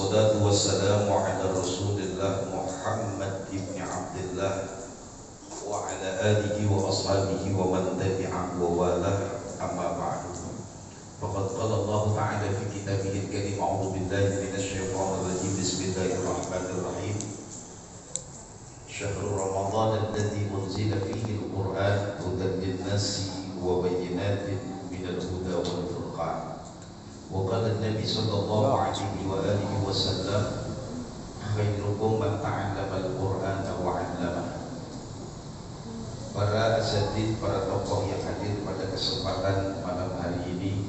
Wassalatu wassalamu ala Rasulillah Muhammad ibn Abdullah wa ala alihi wa ashabihi wa man tabi'ah wa walah, amma ba'du. Faqad qala Allah ta'ala fi kitabihil karim, a'udzu billahi minasy syaithanir rajim, bismillahirrahmanirrahim. Syahrul Ramadan alladzi unzila fihi al-Qur'an hudan lin-nasi wa bayyinatin minal huda wal furqan. وقال النبي صلى الله عليه وآله وسلم خيركم من تعلم القرآن وعلمه. Para asatidz, para tokoh yang hadir pada kesempatan malam hari ini,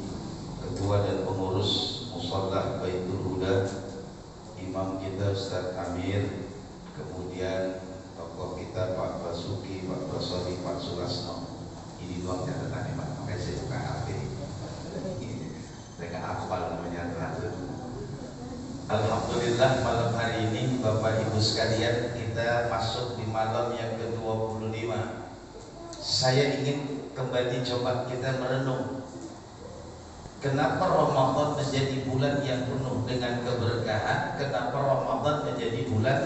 ketua dan pengurus Musholah Baitul Huda, imam kita Ustaz Amir, kemudian tokoh kita Pak Basuki, Pak Basori, Pak Sulasno. Ini doang catatan Pak, makanya saya buka HP. Mereka hafal namanya terakhir. Alhamdulillah, malam hari ini Bapak Ibu sekalian, kita masuk di malam yang ke-25. Saya ingin kembali coba kita merenung, kenapa Ramadan menjadi bulan yang penuh dengan keberkahan, kenapa Ramadan menjadi bulan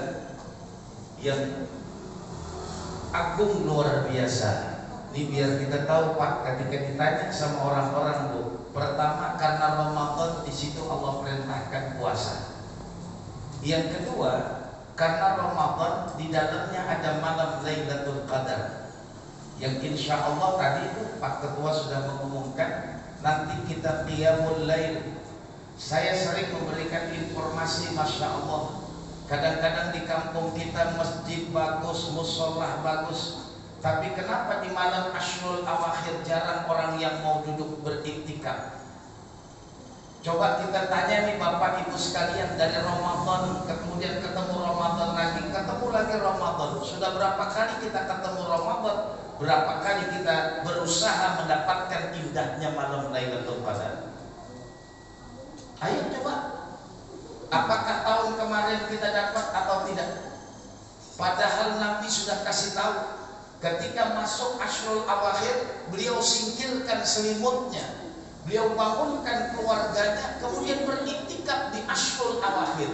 yang agung luar biasa. Ini biar kita tahu Pak, ketika ditanya sama orang-orang, Bu, pertama karena Ramadan, di situ Allah perintahkan puasa. Yang kedua, karena Ramadan di dalamnya ada malam Lailatul Qadar, yang insya Allah tadi itu Pak Ketua sudah mengumumkan nanti kita qiyamul lail. Saya sering memberikan informasi, masya Allah. Kadang-kadang di kampung kita masjid bagus, musholah bagus, tapi kenapa di malam Ashrul Awakhir jarang orang yang mau duduk beriktikaf? Coba kita tanya nih Bapak Ibu sekalian, dari Ramadan kemudian ketemu Ramadan lagi, ketemu lagi Ramadan. Sudah berapa kali kita ketemu Ramadan? Berapa kali kita berusaha mendapatkan indahnya malam Lailatul Qadar? Ayo coba. Apakah tahun kemarin kita dapat atau tidak? Padahal Nabi sudah kasih tahu, ketika masuk Ashrul Awakhir, beliau singkirkan selimutnya, beliau bangunkan keluarganya, kemudian beriktikaf di Ashrul Awakhir.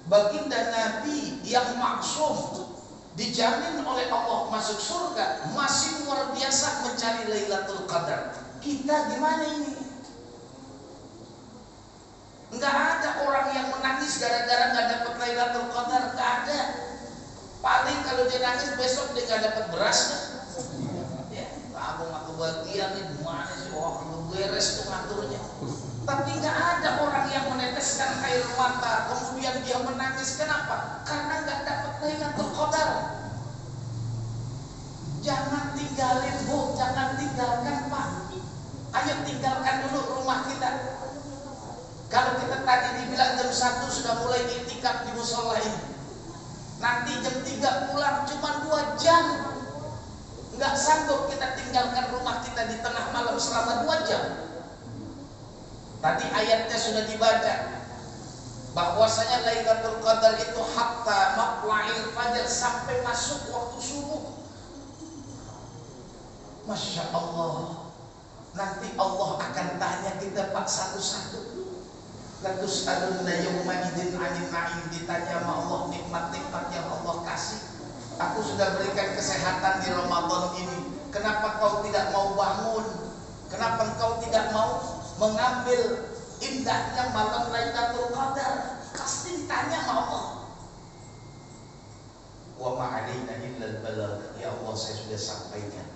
Baginda Nabi yang maksum, dijamin oleh Allah masuk surga, masih luar biasa mencari Lailatul Qadar. Kita gimana ini? Enggak ada orang yang menangis gara-gara nggak dapat Lailatul Qadar, nggak ada. Paling kalau dia nangis besok dia nggak dapat beras kan? Ya, aku bagian nih, mana sih? Oh, beres tuh ngaturnya. Tapi nggak ada orang yang meneteskan air mata kemudian dia menangis. Kenapa? Karena nggak dapat Lailatul Qadar. Jangan tinggalin, Bu, jangan tinggalkan Pak. Ayo tinggalkan dulu rumah kita. Kalau kita tadi dibilang jam 1 sudah mulai iktikaf di mushola ini, nanti jam 3 pulang cuma 2 jam. Nggak sanggup kita tinggalkan rumah kita di tengah malam selama 2 jam. Tadi ayatnya sudah dibaca, bahwasanya Lailatul Qadar itu hatta matla'il fajar, sampai masuk waktu subuh. Masya Allah. Nanti Allah akan tanya kita Pak satu-satu. Latus alunna yawma idzin 'anil na'im, ditanya sama Allah nikmat-nikmat yang Allah kasih. Aku sudah berikan kesehatan di Ramadan ini, kenapa kau tidak mau bangun? Kenapa engkau tidak mau mengambil indahnya malam Lailatul Qadar? Pasti ditanya sama Allah. Wa ma 'alaina illal balagh. Ya Allah, saya sudah sampaikan.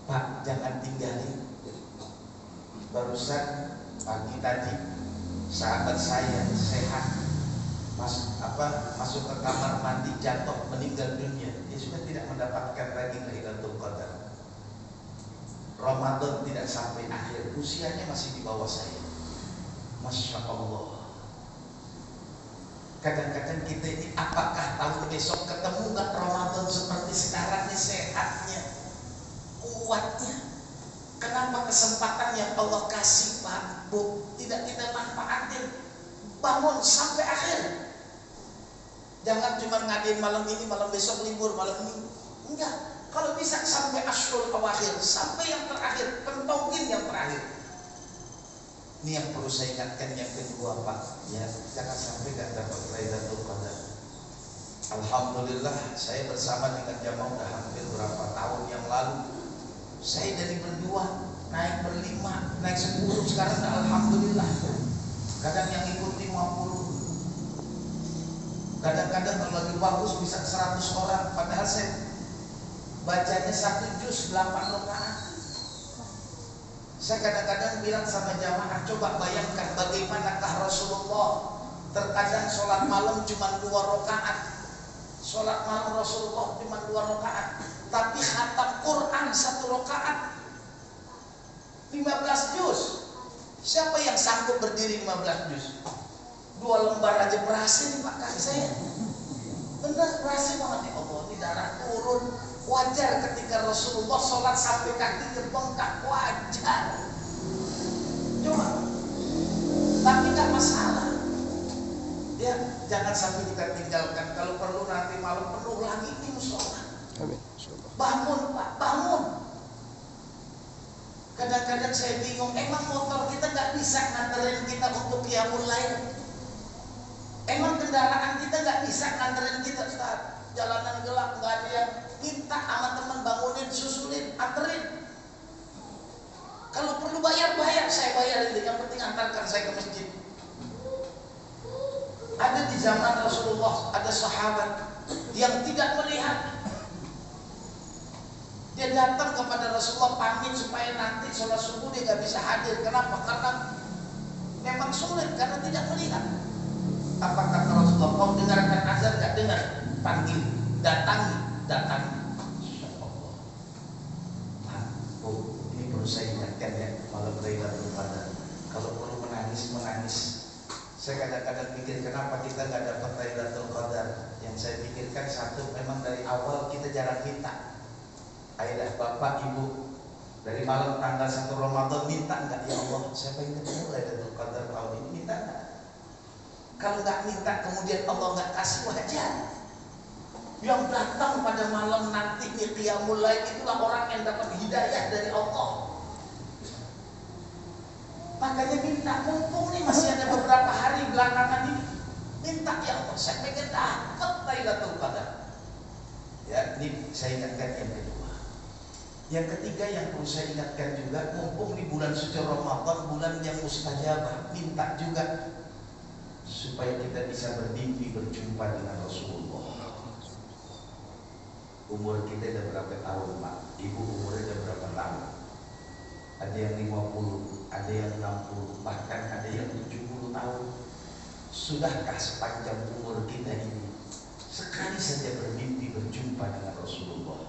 Pak, jangan tinggalin. Barusan pagi tadi sahabat saya sehat, masuk ke kamar mandi, jatuh, meninggal dunia. Dia sudah tidak mendapatkan lagi Lailatul Qadar. Ramadan tidak sampai akhir, usianya masih di bawah saya. Masya Allah. Kadang-kadang kita ini, apakah tahu besok ketemu nggak Ramadan seperti sekarang nih, sehatnya, kuatnya? Kenapa kesempatan yang Allah kasih Pak, Bu, tidak kita manfaatin? Bangun sampai akhir. Jangan cuma ngadain malam ini, malam besok libur, malam ini. Enggak. Kalau bisa sampai Ashrul Awakhir, sampai yang terakhir, pentongin yang terakhir. Ini yang perlu saya ingatkan yang kedua Pak, ya, jangan sampai gak dapat Lailatul Qadar. Alhamdulillah saya bersama dengan jamaah udah hampir berapa tahun yang lalu. Saya dari berdua naik berlima, naik 10, sekarang udah alhamdulillah. Kadang yang ikut 50, kadang-kadang kalau lagi bagus bisa 100 orang. Padahal saya bacanya 1 juz 8 rakaat. Saya kadang-kadang bilang sama jamaah, coba bayangkan bagaimanakah Rasulullah terkadang sholat malam cuma 2 rakaat. Sholat malam Rasulullah cuma 2 rakaat, tapi khatam Quran 1 rakaat 15 juz. Siapa yang sanggup berdiri 15 juz? 2 lembar aja berhasil Pak Kak saya. Benar berhasil banget ya Allah, ini darah turun. Wajar ketika Rasulullah sholat sampai kakinya bengkak, wajar. Coba, tapi tak masalah. Ya, jangan sampai kita tinggalkan. Kalau perlu nanti malam penuh lagi ini musola. Bangun Pak, bangun. Kadang-kadang saya bingung, emang motor kita nggak bisa nganterin kita untuk qiyamul lail? Emang kendaraan kita nggak bisa nganterin kita, Ustaz? Jalanan gelap, nggak ada yang minta sama teman bangunin, susulin, anterin. Kalau perlu bayar, saya bayar itu. Yang penting antarkan saya ke masjid. Ada di zaman Rasulullah, ada sahabat yang tidak melihat. Dia datang kepada Rasulullah pamit supaya nanti sholat subuh dia nggak bisa hadir. Kenapa? Karena memang sulit, karena tidak melihat. Apa kata Rasulullah? Kau dengarkan azan nggak dengar? Panggil, datangi. Insyaallah. Ini perlu saya ingatkan ya, malam Lailatul Qadar. Kalau perlu menangis. Saya kadang-kadang pikir kenapa kita nggak dapat Lailatul Qadar. Yang saya pikirkan satu, memang dari awal kita jarang minta. Ayolah Bapak Ibu, dari malam tanggal 1 Ramadan minta nggak? Ya Allah, saya pengen ketemu Lailatul Qadar tahun ini, minta nggak? Kalau nggak minta kemudian Allah nggak kasih, wajar. Yang datang pada malam nanti qiyamul lail itulah orang yang dapat hidayah dari Allah. Makanya minta, mumpung nih masih ada beberapa hari belakangan ini, minta ya Allah, saya pengen dapat Lailatul Qadar. Ya, ini saya ingatkan yang kedua. Yang ketiga yang perlu saya ingatkan juga, mumpung di bulan suci Ramadan, bulan yang mustajabah, minta juga supaya kita bisa bermimpi berjumpa dengan Rasulullah. Umur kita udah berapa tahun Pak? Ibu umurnya udah berapa tahun? Ada yang 50, ada yang 60, bahkan ada yang 70 tahun. Sudahkah sepanjang umur kita ini sekali saja bermimpi berjumpa dengan Rasulullah?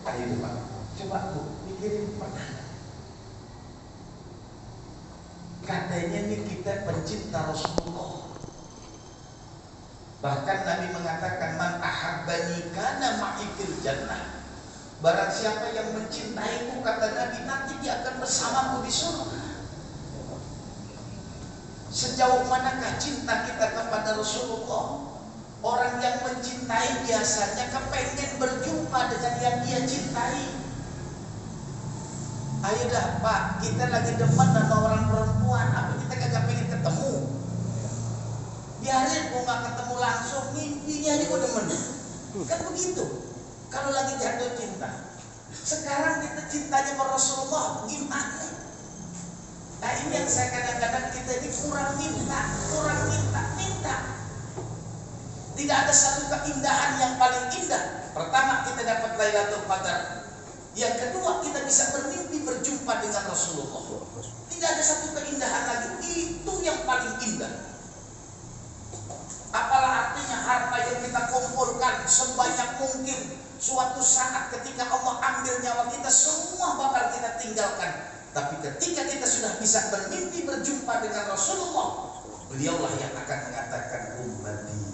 Ayo Pak, coba Bu, pikirin pernah. Katanya nih kita pencinta Rasulullah. Bahkan Nabi mengatakan, man ahabbani kana ma'i fil jannah. Barang siapa yang mencintaiku, kata Nabi, nanti dia akan bersamaku di surga. Sejauh manakah cinta kita kepada Rasulullah? Orang yang mencintai biasanya kepengen berjumpa dengan yang dia cintai. Ayo dah Pak, kita lagi demen sama orang perempuan, apa kita kagak pengen ketemu? Biarin gua gak ketemu langsung, mimpinya aja gua demen. Kan begitu. Kalau lagi jatuh cinta. Sekarang kita cintanya sama Rasulullah gimana? Nah ini yang saya kadang-kadang kita ini kurang minta. Tidak ada satu keindahan yang paling indah. Pertama kita dapat Lailatul Qadar. Yang kedua kita bisa bermimpi berjumpa dengan Rasulullah. Tidak ada satu keindahan lagi. Itu yang paling indah. Apalah artinya harta yang kita kumpulkan sebanyak mungkin, suatu saat ketika Allah ambil nyawa kita, semua bakal kita tinggalkan. Tapi ketika kita sudah bisa bermimpi berjumpa dengan Rasulullah, beliaulah yang akan mengatakan ummati.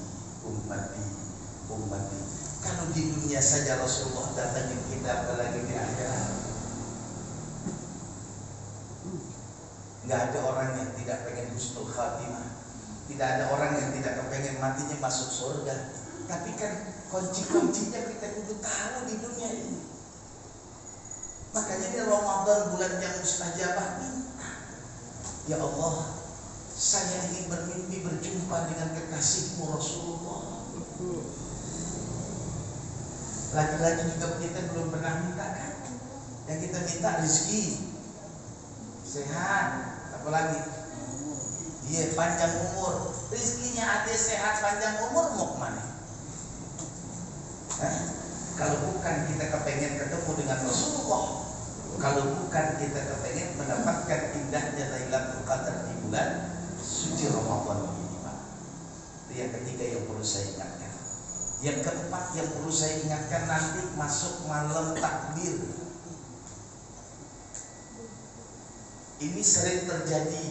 Kalau di dunia saja Rasulullah datangin kita, apalagi di akhirat. Nggak ada orang yang tidak pengen husnul khatimah. Tidak ada orang yang tidak kepengen matinya masuk surga. Tapi kan kunci-kuncinya kita kudu tahu di dunia ini. Makanya di Ramadan bulan yang mustajabah minta, ya Allah, saya ingin bermimpi berjumpa dengan kekasihmu Rasulullah. Lagi-lagi juga kita belum pernah minta kan? Yang kita minta rezeki, sehat, apalagi dia panjang umur. Rezekinya ada, sehat, panjang umur, mau kemana? Kalau bukan kita kepengen ketemu dengan Rasulullah, kalau bukan kita kepengen mendapatkan indahnya Lailatul Qadar di bulan suci Ramadan ini, Pak. Itu yang ketiga yang perlu saya ingatkan. Yang keempat yang perlu saya ingatkan, nanti masuk malam takbir. Ini sering terjadi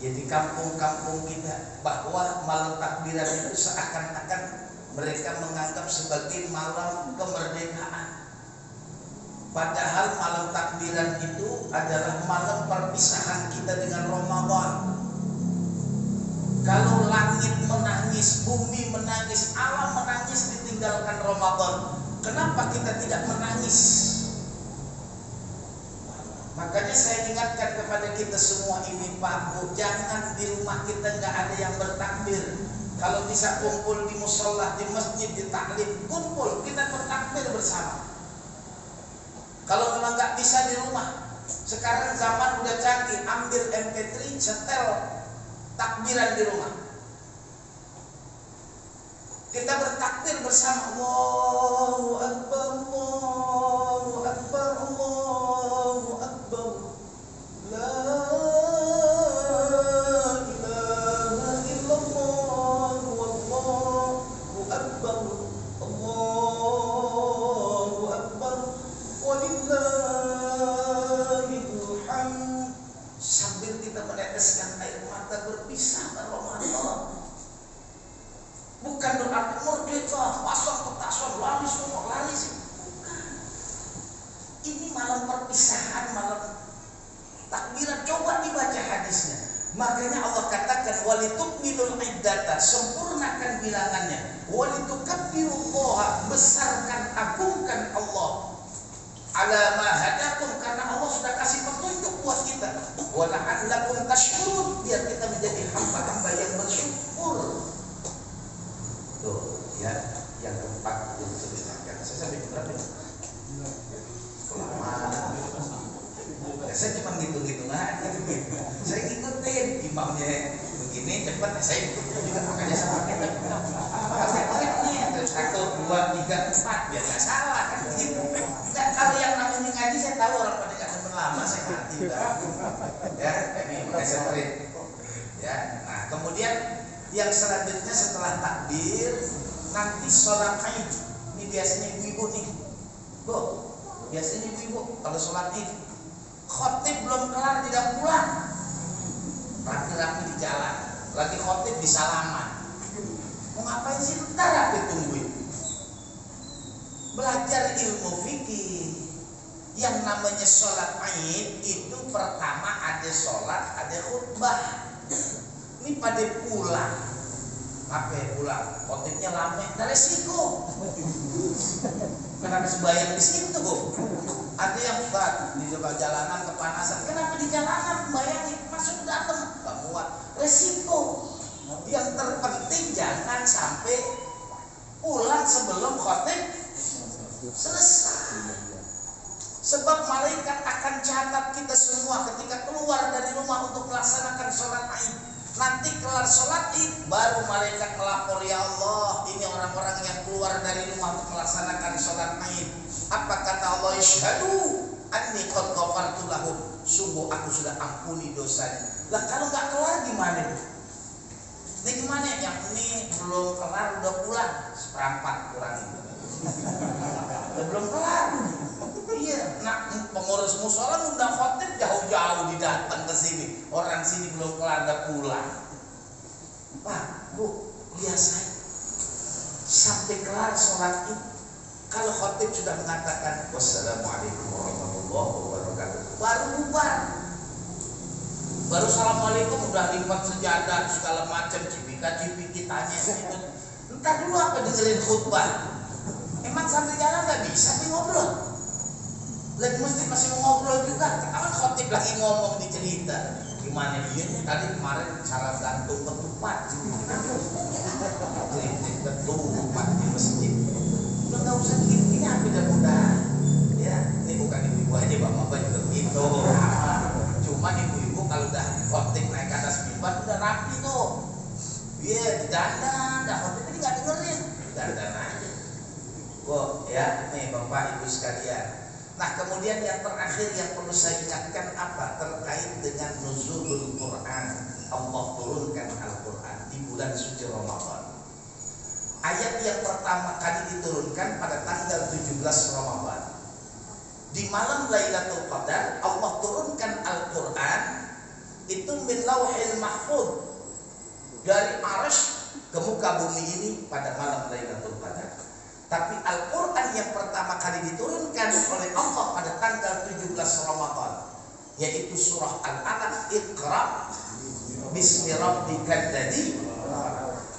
ya di kampung-kampung kita, bahwa malam takbiran itu seakan-akan mereka menganggap sebagai malam kemerdekaan. Padahal malam takbiran itu adalah malam perpisahan kita dengan Ramadan. Kalau langit menangis, bumi menangis, alam menangis ditinggalkan Ramadan, kenapa kita tidak menangis? Makanya saya ingatkan kepada kita semua ini, Pak Bu, jangan di rumah kita nggak ada yang bertakbir. Kalau bisa kumpul di musola, di masjid, di taklim, kumpul kita bertakbir bersama. Kalau memang nggak bisa di rumah, sekarang zaman udah canggih, ambil MP3, setel takbiran di rumah. Kita bertakbir bersama, Allahu Akbar, Allahu Akbar, Allahu Akbar, la meneteskan air mata berpisah dengan Ramadan. Bukan berarti merdeka, pasang petasan, lari semua, lari sih. Bukan. Ini malam perpisahan, malam takbiran. Coba dibaca hadisnya. Makanya Allah katakan walitukmilul iddata, sempurnakan bilangannya. Walitukabbirullaha, besarkan, agungkan Allah. Ala ma hadakum, karena Allah sudah kasih petunjuk buat kita. Wa la'allakum tashkurun, biar kita menjadi hamba-hamba yang bersyukur. Tuh, ya, yang keempat yang disebutkan. Saya sampai berapa? Lama. Ya, saya cuma ngitung-ngitung aja gitu. Saya ngikutin imamnya begini cepat, saya ikutin juga, makanya saya pakai terus 1, 2, 3, 4 biar nggak salah kan gitu. Nah, kalau yang namanya ngaji saya tahu orang pada nggak demen lama, saya ngerti ya, ini makanya saya terit ya. Nah, kemudian yang selanjutnya setelah takbir nanti sholat Id. Ini biasanya ibu-ibu nih, Bu, biasanya ibu-ibu kalau sholat Id khotib belum kelar tidak pulang, rapi-rapi di jalan, lagi khotib di salaman. Mau ngapain sih? Ntar rapi tungguin. Belajar ilmu fikih. Yang namanya sholat Id itu pertama ada sholat, ada khutbah. Ini pada pulang, apa pulang? Khotibnya lama, ada resiko. Kenapa sebayang di situ? Ada yang di jalanan kepanasan. Kenapa di jalanan bayangin? Masuk datang, nggak muat. Resiko. Yang terpenting jangan sampai pulang sebelum khotib selesai. Sebab malaikat akan catat kita semua ketika keluar dari rumah untuk melaksanakan sholat Id. Nanti kelar sholat Id, baru malaikat melapor, ya Allah, ini orang-orang yang keluar dari rumah untuk melaksanakan sholat Id. Apa kata Allah? Isyhadu anni qad ghafartu lahum, sungguh aku sudah ampuni dosanya. Lah kalau nggak kelar gimana tuh? Ini gimana? Yang ini belum kelar udah pulang, seperempat kurangin. Belum kelar. Iya, nah pengurus musola udah khotib jauh-jauh didatang ke sini. Orang sini belum kelar udah pulang. Pak, Bu, biasa sampai kelar sholat Id. Kalau khotib sudah mengatakan wassalamualaikum warahmatullahi wabarakatuh, baru bubar. Baru assalamualaikum udah lipat sejadah segala macam, cipika-cipiki tanya itu. Entar dulu apa dengerin khutbah? Emang sambil jalan nggak bisa nih ngobrol? Lagi masjid masih mau ngobrol juga. Kapan khotib lagi ngomong di cerita? Gimana iya nih tadi kemarin salah gantung ketupat. Kritik ketupat di masjid. Udah nggak usah gini apa mudah-mudahan. Ya, ini bukan ibu-ibu aja, bapak-bapak juga begitu. Cuman ibu-ibu kalau udah khotib naik ke atas mimbar udah rapi tuh. Iya, dandan, dah khotib ini nggak dengerin, dandan aja. Kok ya, nih bapak ibu sekalian. Nah kemudian yang terakhir yang perlu saya ingatkan apa terkait dengan nuzulul Quran. Allah turunkan Al-Quran di bulan suci Ramadan. Ayat yang pertama kali diturunkan pada tanggal 17 Ramadan. Di malam Lailatul Qadar Allah turunkan Al-Quran itu min lauhil mahfuz, dari arsy ke muka bumi ini pada malam Lailatul Qadar. Tapi Al-Quran yang pertama kali diturunkan oleh Allah pada tanggal 17 Ramadan, yaitu surah Al-Alaq, Iqra bismi rabbikal ladzi.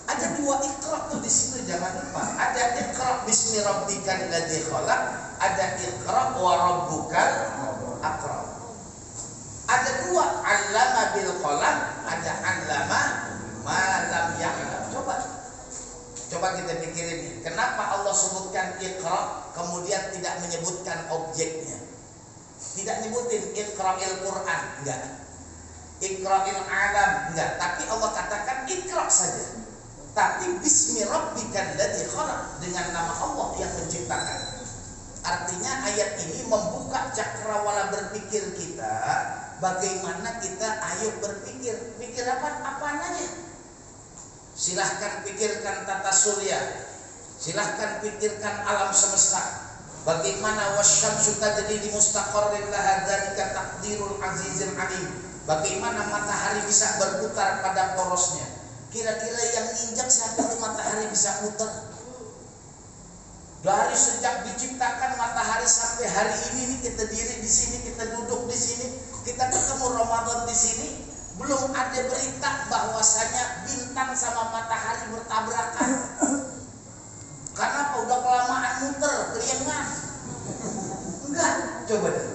Ada dua Iqra tuh di situ, jangan lupa. Ada Iqra bismi rabbikal ladzi khalaq, ada Iqra wa rabbukal akram. Ada dua, 'allama bil qalam, ada 'allama ma lam ya'lam. Coba kita pikirin nih, kenapa Allah sebutkan Iqra kemudian tidak menyebutkan objeknya? Tidak nyebutin Iqra'il Quran, enggak. Iqra'il alam, enggak. Tapi Allah katakan Iqra saja. Tapi bismi rabbikal ladzi khalaq, dengan nama Allah yang menciptakan. Artinya ayat ini membuka cakrawala berpikir kita. Bagaimana kita ayo berpikir. Pikir apaan aja. Silahkan pikirkan tata surya, silahkan pikirkan alam semesta. Bagaimana wasyamsu tajri li mustaqarrin laha dzalika taqdirul azizil alim. Bagaimana matahari bisa berputar pada porosnya. Kira-kira yang nginjak siapa tuh matahari bisa muter? Dari sejak diciptakan matahari sampai hari ini nih, kita diri di sini, kita duduk di sini, kita ketemu Ramadan di sini. Belum ada berita bahwasanya bintang sama matahari bertabrakan. Karena apa? Udah kelamaan muter, keliengan. Enggak, coba deh.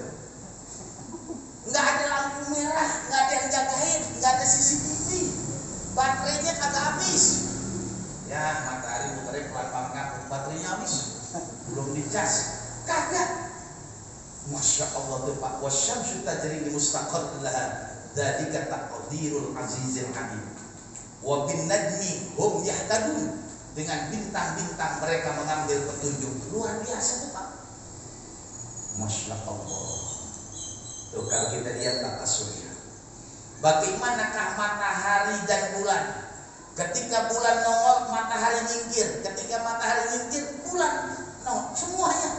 Enggak ada lampu merah, enggak ada yang jagain, enggak ada CCTV. Baterainya kagak habis. Ya, matahari muternya pelan-pelan, baterainya habis. Belum dicas. Kagak. Masya Allah tuh Pak. Wasyamsu tajri li mustaqarrin laha dzalika taqdirul azizil alim. Wa bin najmi hum yahtadun, dengan bintang-bintang mereka mengambil petunjuk. Luar biasa tuh Pak. Masya Allah. Tuh kalau kita lihat tata surya, bagaimanakah matahari dan bulan. Ketika bulan nongol, matahari nyingkir. Ketika matahari nyingkir, bulan nongol. Semuanya.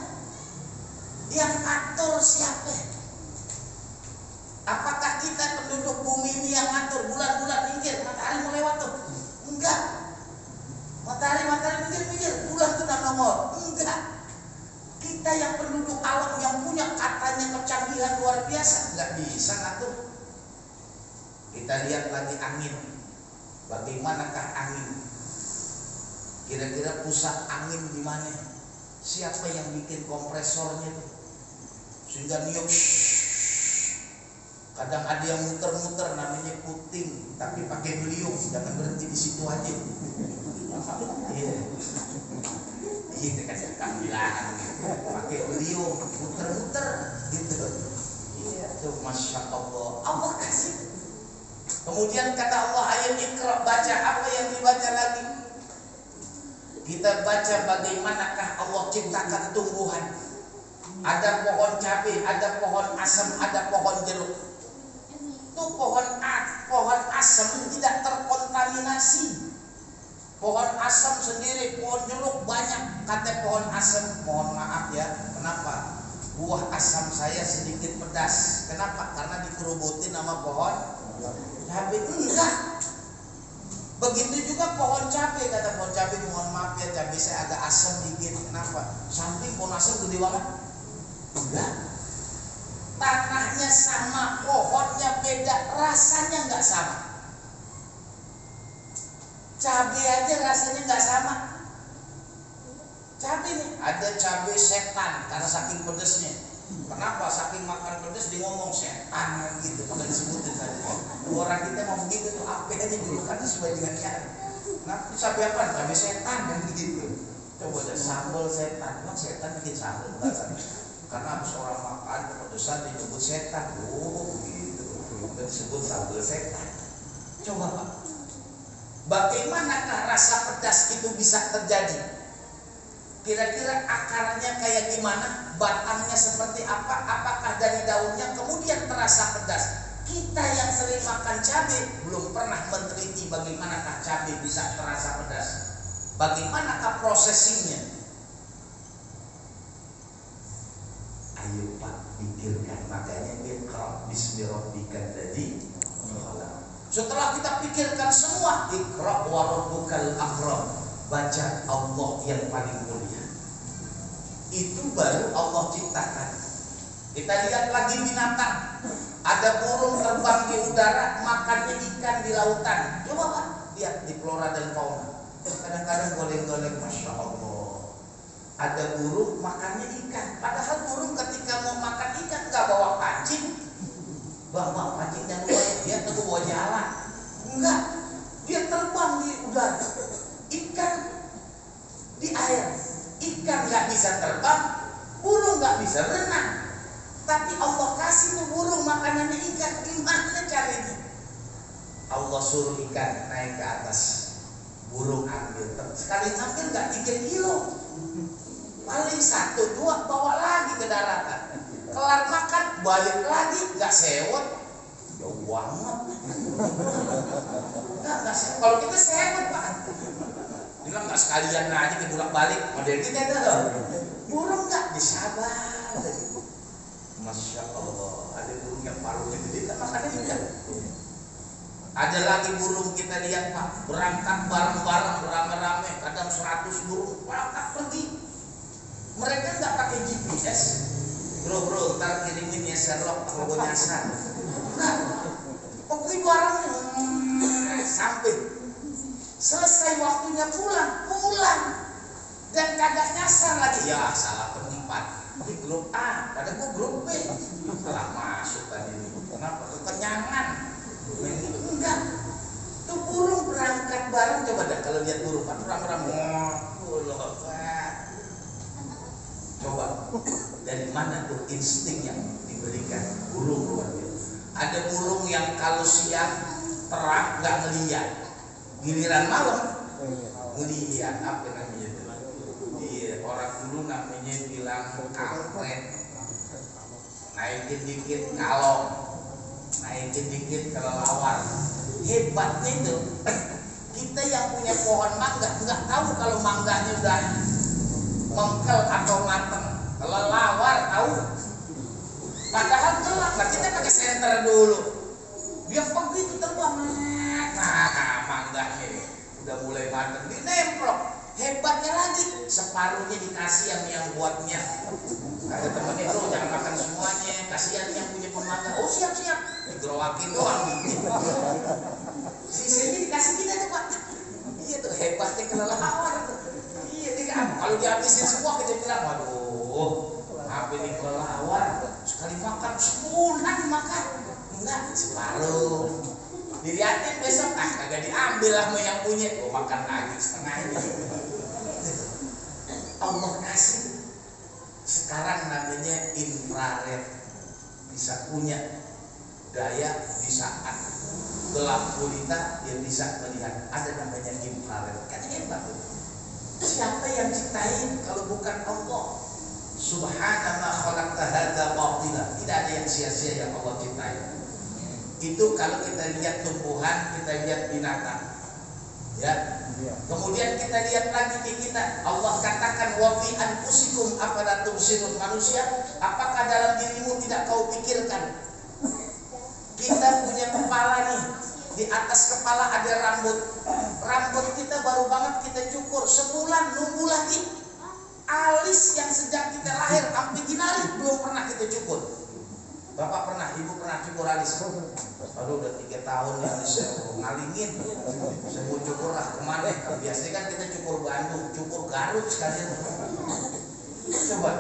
Yang atur siapa? Apakah kita penduduk bumi ini yang ngatur bulan-bulan minggir, matahari mau lewat tuh? Enggak. Matahari minggir, bulan tuh dan nomor. Enggak. Kita yang penduduk alam yang punya katanya kecanggihan luar biasa, enggak bisa ngatur. Kita lihat lagi angin. Bagaimanakah angin? Kira-kira pusat angin di mana? Siapa yang bikin kompresornya tuh? Sehingga niup. Kadang ada yang muter-muter namanya puting, tapi pakai beliung, jangan berhenti di situ aja. Iya, itu kan saya bilang, pakai beliung, muter-muter, gitu. Iya, tuh masya Allah, Allah kasih. Kemudian kata Allah ayat Iqra, baca apa yang dibaca lagi? Kita baca bagaimanakah Allah ciptakan tumbuhan. Ada pohon cabai, ada pohon asam, ada pohon jeruk. Itu pohon asam tidak terkontaminasi. Pohon asam sendiri, pohon jeruk banyak. Kata pohon asam, mohon maaf ya, kenapa? Buah asam saya sedikit pedas. Kenapa? Karena dikerubutin sama pohon cabai. Enggak. Begitu juga pohon cabai, kata pohon cabai, mohon maaf ya, cabai saya agak asam dikit. Kenapa? Samping pohon asam gede banget. Enggak. Tanahnya sama, pohonnya beda, rasanya nggak sama. Cabai aja rasanya nggak sama. Cabai nih, ada cabai setan karena saking pedesnya. Kenapa? Saking makan pedas dia ngomong setan gitu, pada disebutin tadi. Orang kita mau begitu tuh apa aja dulu kan sesuai dengan niat. Nah, cabai apa? Cabai setan kan begitu. Coba deh sambal setan, emang setan bikin sambal bahasanya. Karena habis orang makan kepedesan disebut setan. Oh gitu. Itu disebut sambal setan. Coba Pak, bagaimanakah rasa pedas itu bisa terjadi? Kira-kira akarnya kayak gimana? Batangnya seperti apa? Apakah dari daunnya kemudian terasa pedas? Kita yang sering makan cabai belum pernah meneliti bagaimanakah cabai bisa terasa pedas. Bagaimanakah prosesinya? Ayo Pak, pikirkan. Makanya Iqra bismi rabbikal ladzi khalaq. Setelah kita pikirkan semua, Iqra wa rabbukal akram, baca Allah yang paling mulia. Itu baru Allah ciptakan. Kita lihat lagi binatang. Ada burung terbang di udara, makannya ikan di lautan. Coba Pak, lihat di flora dan fauna. Kadang-kadang goleng-goleng, Masya Allah. Ada burung makannya ikan. Padahal burung ketika mau makan ikan nggak bawa pancing. Bawa pancing dan dia teguh bawa jalan. Enggak, dia terbang di udara. Ikan di air. Ikan nggak bisa terbang, burung nggak bisa renang. Tapi Allah kasih tuh burung makanannya ikan. Gimana caranya? Allah suruh ikan naik ke atas, burung ambil. Sekali ambil nggak 3 kilo, paling 1-2 bawa lagi ke daratan. Kelar makan balik lagi, nggak sewot. Jauh banget. Nggak sewot. Kalau kita sewot Pak, bilang nggak sekalian aja dibulak balik. Model kita itu loh. Burung nggak disabar. Masya Allah, ada burung yang paruhnya gede, kan makannya ikan. Ada lagi burung kita lihat Pak, berangkat bareng-bareng rame-rame, kadang 100 burung berangkat pergi. Mereka nggak pakai GPS. Bro, ntar kirimin ya Sherlock, kalau gue nyasar. Nah, pergi barengnya sampai selesai waktunya pulang dan kagak nyasar lagi. Ya salah tempat. Di grup A, pada gua grup B. Telah masuk tadi ini. Kenapa? Kekenyangan. Enggak. Tuh burung berangkat bareng. Coba dah kalau lihat burung kan orang-orang coba dari mana tuh insting yang diberikan burung luar biasa. Ada burung yang kalau siang terang nggak ngeliat, giliran malam ngeliat. Apa namanya itu? Orang dulu namanya bilang kampret, naikin dikit kalong, naikin dikit kelelawar. Hebatnya itu kita yang punya pohon mangga nggak tahu kalau mangganya udah mengkel atau mateng. Kelelawar tahu, padahal gelap. Nah, kita pakai senter dulu, dia pergi itu terbang. Nah, mangganya udah mulai mateng, dinemplok. Hebatnya lagi, separuhnya dikasih yang buatnya. Ada temennya, bro jangan makan semuanya, kasihan yang punya pemangga. Oh siap, digerowakin doang. Sisanya dikasih kita tuh Pak. Iya tuh hebatnya kelelawar tuh. Iya dia kalau dihabisin semua kita bilang, waduh, apa ini kelelawar? Sekali makan sebulan makan, enggak separuh. Dilihatin besok, kagak diambil lah yang punya, makan lagi setengah ini. Allah kasih sekarang namanya infrared, bisa punya daya di saat gelap gulita dia bisa melihat. Ada namanya infrared, kan hebat. Siapa yang ciptain kalau bukan Allah? Subhana ma khalaqta hadza batila. Tidak ada yang sia-sia yang Allah ciptain. Itu kalau kita lihat tumbuhan, kita lihat binatang, ya. Kemudian kita lihat lagi di kita, Allah katakan wa fi anfusikum afala tubsirun. Manusia, apakah dalam dirimu tidak kau pikirkan? Kita punya kepala nih, di atas kepala ada rambut. Rambut kita baru banget kita cukur, sebulan nunggu lagi. Alis yang sejak kita lahir sampai jinari belum pernah kita cukur. Bapak pernah, ibu pernah cukur alis? Aduh udah 3 tahun ya alis ngalingin. Saya mau cukur lah kemana? Biasanya kan kita cukur Bandung, cukur Garut sekalian. Coba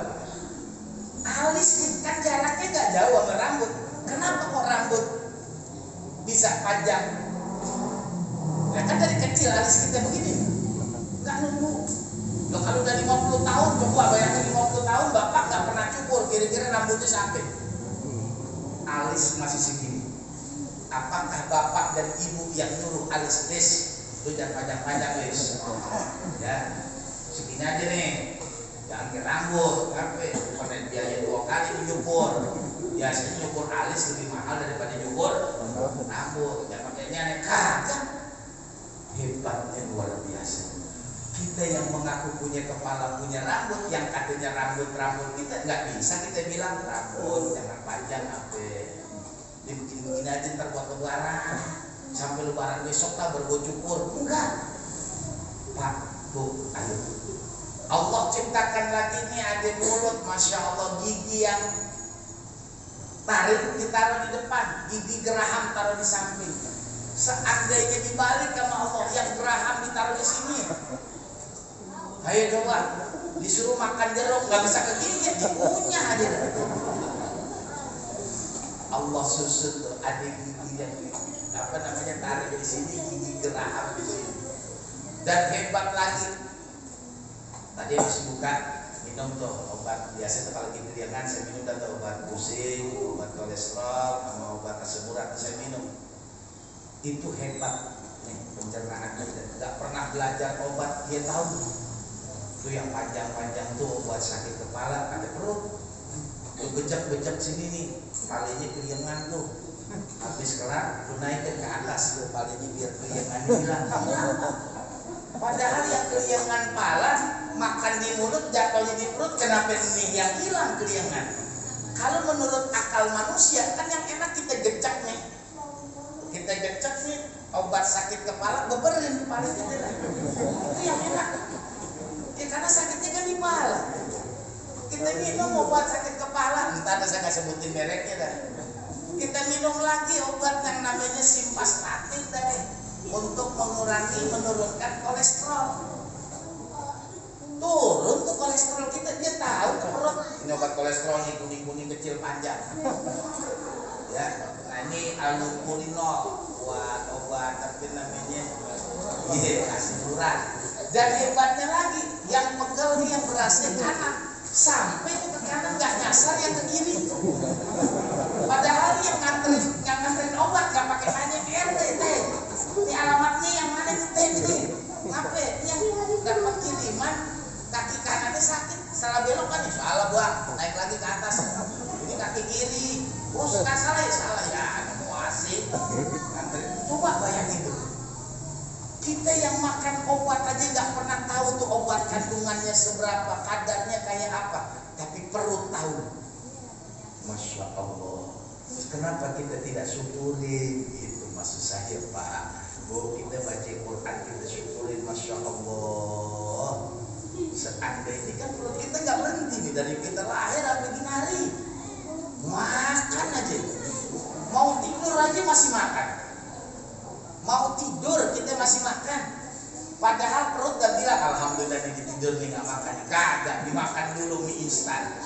Alis nih kan jaraknya nggak jauh sama rambut. Kenapa kok rambut bisa panjang? Ya kan dari kecil alis kita begini, nggak nunggu. Loh kalau udah 50 tahun, coba bayangin 50 tahun bapak nggak pernah cukur, kira-kira rambutnya sampai alis masih segini. Apakah bapak dan ibu yang nyuruh alis des, itu jangan panjang-panjang des, ya segini aja nih, jangan ke rambut, sampai pada biaya 2 kali nyukur. Biasanya nyukur alis lebih mahal daripada nyukur rambut. Ya makanya aneh kagak. Hebatnya luar biasa. Kita yang mengaku punya kepala, punya rambut, yang katanya rambut kita nggak bisa kita bilang rambut jangan panjang apa. Begini aja ntar buat lebaran, sampai lebaran besok lah baru gua cukur. Enggak, Pak, Bu, ayo. Allah ciptakan lagi nih ada mulut, masya Allah, gigi yang tarik ditaruh di depan, gigi geraham taruh di samping. Seandainya dibalik sama Allah, yang geraham ditaruh di sini. Ayo coba, disuruh makan jeruk nggak bisa kegigit, dikunyah aja. Allah susut ada gigi yang apa namanya tarik di sini, gigi geraham di sini. Dan hebat lagi, tadi habis buka minum tuh obat biasa tuh kalau gitu dia kan saya minum dan obat pusing, obat kolesterol, sama obat asam urat saya minum. Itu hebat nih pencernaan kita. Nggak pernah belajar obat dia tahu. Itu yang panjang-panjang tuh buat sakit kepala, ada perut. Lu becek-becek sini nih, palanya keliengan tuh. Habis kelar, lu naikin ke atas tuh palanya biar keliengan hilang. Padahal yang keliengan pala makan di mulut jatuhnya di perut, kenapa ini yang hilang keliengan? Kalau menurut akal manusia kan yang enak kita gecek nih. Kita gecek nih obat sakit kepala, beberin kepala kita lah. Itu yang enak. Ya karena sakitnya kan di kepala. Kita minum obat sakit kepala, entah ada saya nggak sebutin mereknya dah. Kita minum lagi obat yang namanya simvastatin tadi untuk menurunkan kolesterol. Turun tuh kolesterol kita, dia tahu perut. Ini obat kolesterol nih kuning-kuning kecil panjang. Ya, nah ini alumpurinol buat obat apa namanya? Asam urat. Dan hebatnya lagi, yang pegel nih yang berasnya kanan, sampai ke kanan nggak nyasar yang ke kiri. Padahal yang nganterin obat nggak pakai nanya RT teh. Ini alamatnya yang mana nih teh nih? Ngapa? Yang dapat kiriman kaki kanannya sakit, salah belok kan ya salah buang, naik lagi ke atas. Ini kaki kiri, nggak salah ya salah ya, mau asik. Coba bayangin tuh. Kita yang makan obat aja nggak pernah tahu tuh obat kandungannya seberapa, kadarnya kayak apa, tapi perut tahu. Masya Allah. Kenapa kita tidak syukurin? Itu maksud saya Pak. Bu, kita baca Quran kita syukurin, Masya Allah. Seandainya kan perut kita nggak berhenti nih dari kita lahir sampai gini hari. Makan aja. Mau tidur aja masih makan. Mau tidur kita masih makan. Padahal perut udah bilang alhamdulillah ini tidur nih nggak makan. Kagak, dimakan dulu mie instan.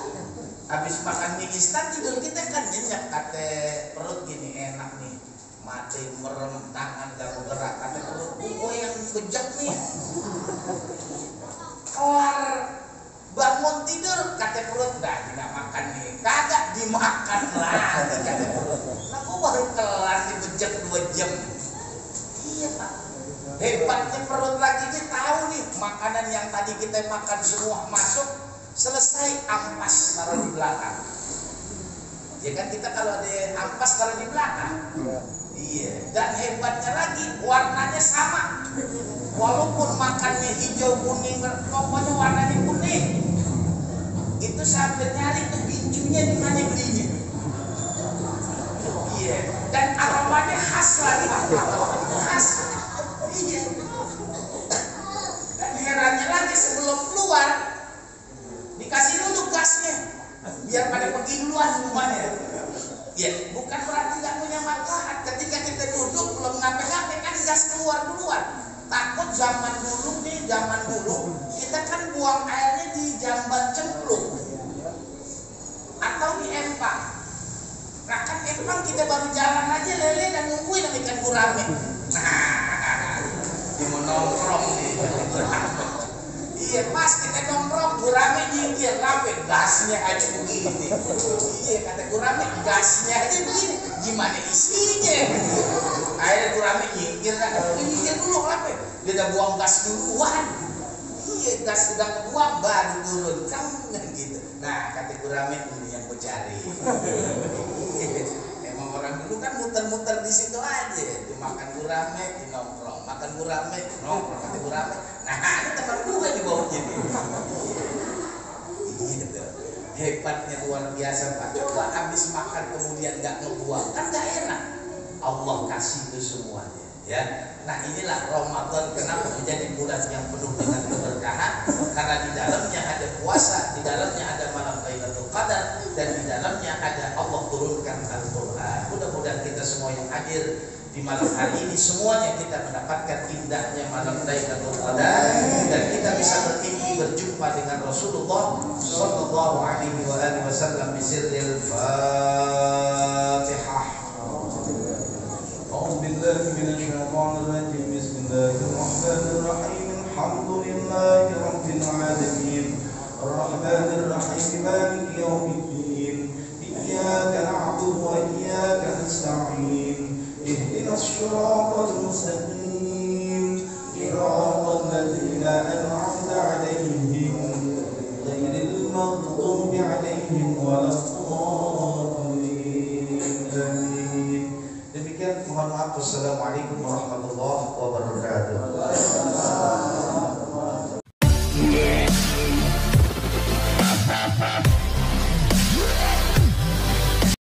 Habis makan mie instan tidur kita kan nyenyak. Kata perut gini enak nih, mati merem tangan gak bergerak. Kata perut gue yang kejek nih. Kelar bangun tidur kata perut dah nggak makan nih. Kagak, dimakan lagi kata perut. Nah gue baru kelar dibejek 2 jam. Iya Pak, hebatnya perut lagi dia tahu nih makanan yang tadi kita makan semua masuk, selesai ampas taruh di belakang. Ya kan kita kalau ada ampas taruh di belakang. Iya. Dan hebatnya lagi warnanya sama. Walaupun makannya hijau kuning, pokoknya warnanya kuning. Itu sampai nyari tuh bincunya di mana belinya. Iya. Dan aromanya khas lagi. Khas. Iya. Dan herannya lagi sebelum keluar dikasih dulu gasnya biar pada pergi duluan rumahnya. Ya, bukan berarti nggak punya manfaat. Ketika kita duduk belum ngapain-ngapain kan gas keluar duluan. Takut zaman dulu kita kan buang airnya di jamban cemplung. tahu di Empang. Nah kan Empang kita baru jalan aja lele dan nungguin ikan gurame. Nah, di mau nongkrong nih. Iya, pas kita nongkrong gurame nyingkir, lapet gasnya aja begini. Iya, kata gurame gasnya aja begini. Gimana isinya? Akhirnya gurame nyingkir, nyingkir dulu lapet. Dia udah buang gas duluan. Iya, gas udah kebuang baru turun kan gitu. Nah, kata gurame ini yang gue cari. Emang orang dulu kan muter-muter di situ aja, makan gurame di nongkrong, makan gurame di nongkrong, kata gurame. Nah, ini teman gue di bawahnya nih. Gitu. Hebatnya luar biasa Pak. Coba habis makan kemudian nggak ngebuang, kan nggak enak. Allah kasih itu semuanya, ya. Nah inilah Ramadan, kenapa menjadi bulan yang penuh dengan keberkahan? Karena di dalamnya ada puasa, di dalamnya ada malam Lailatul Qadar, dan di dalamnya ada Allah turunkan Al-Quran. Mudah-mudahan kita semua yang hadir di malam hari ini semuanya kita mendapatkan indahnya malam Lailatul Qadar, dan kita bisa bermimpi berjumpa dengan Rasulullah Sallallahu Alaihi Wasallam bi sirril Fatihah. أعوذ بالله من الشيطان الرجيم بسم الله الرحمن الرحيم الحمد لله رب العالمين الرحمن الرحيم مالك يوم الدين إياك نعبد وإياك نستعين اهدنا الصراط المستقيم صراط الذين أنعمت عليهم غير المغضوب عليهم ولا الضالين آمين. Demikian, mohon maaf. Wassalamualaikum warahmatullahi wabarakatuh.